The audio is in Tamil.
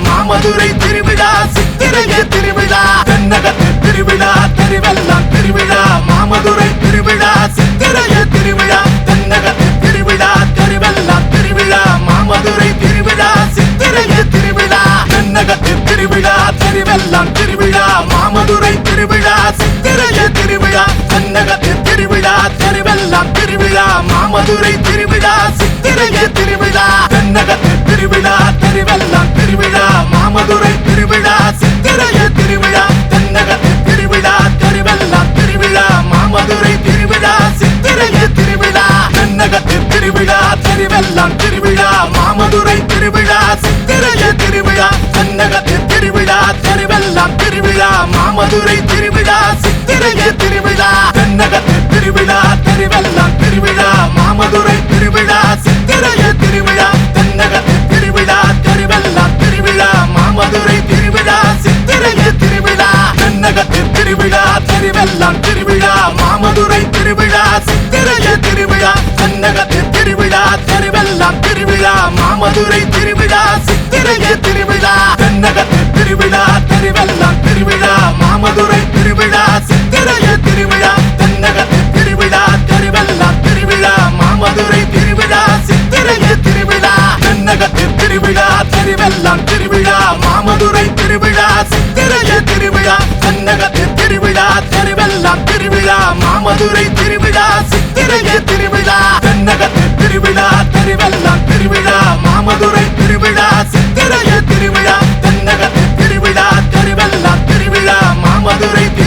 மாமதுரை திருவிழா சித்திரையே திருவிழா தென்னகத்து திருவிழா தெருவெல்லாம் திருவிழா மாமதுரை திருவிழா சித்திரையே திருவிழா தென்னகத்து திருவிழா தெருவெல்லாம் திருவிழா மாமதுரை திருவிழா சித்திரையே திருவிழா தென்னகத்து திருவிழா தெருவெல்லாம் திருவிழா மாமதுரை திருவிழா சித்திரையே திருவிழா தென்னகத்து திருவிழா தெருவெல்லாம் திருவிழா மாமதுரை திருவிழா சித்திரையே திருவிழா தென்னகத்து திருவிழா தெருவெல்லாம் திருவிழா மாமதுரை திருவிழா சித்திரையே திருவிழா தென்னகத்து திருவிழா தெருவெல்லாம் திருவிழா மாமதுரை திருவிழா சித்திரையே திருவிழா தென்னகத்து திருவிழா தெருவெல்லாம் திருவிழா மாமதுரை திருவிழா சித்திரையே திருவிழா தென்னகத்து திருவிழா தெருவெல்லாம் திருவிழா மாமதுரை திருவிழா சித்திரையே திருவிழா தென்னகத்து திருவிழா தெருவெல்லாம் திருவிழா மாமதுரை திருவிழா சித்திரையே திருவிழா தென்னகத்து திருவிழா தெருவெல்லாம் திருவிழா மாமதுரை திருவிழா சித்திரையே திருவிழா தென்னகத்து திருவிழா தெருவெல்லாம் திருவிழா மாமதுரை திருவிழா சித்திரையே திருவிழா தென்னகத்து திருவிழா தெருவெல்லாம் திருவிழா மாமதுரை திருவிழா சித்திரையே திருவிழா தென்னகத்து திருவிழா தெருவெல்லாம் திருவிழா மாமதுரை திருவிழா சித்திரையே திருவிழா தென்னகத்து திருவிழா தெருவெல்லாம் திருவிழா மாமதுரை திருவிழா சித்திரையே திருவிழா தென்னகத்து திருவிழா தெருவெல்லாம் திருவிழா மாமதுரை திருவிழா சித்திரையே திருவிழா தென்னகத்து திருவிழா தெருவெல்லாம் திருவிழா மாமதுரை திருவிழா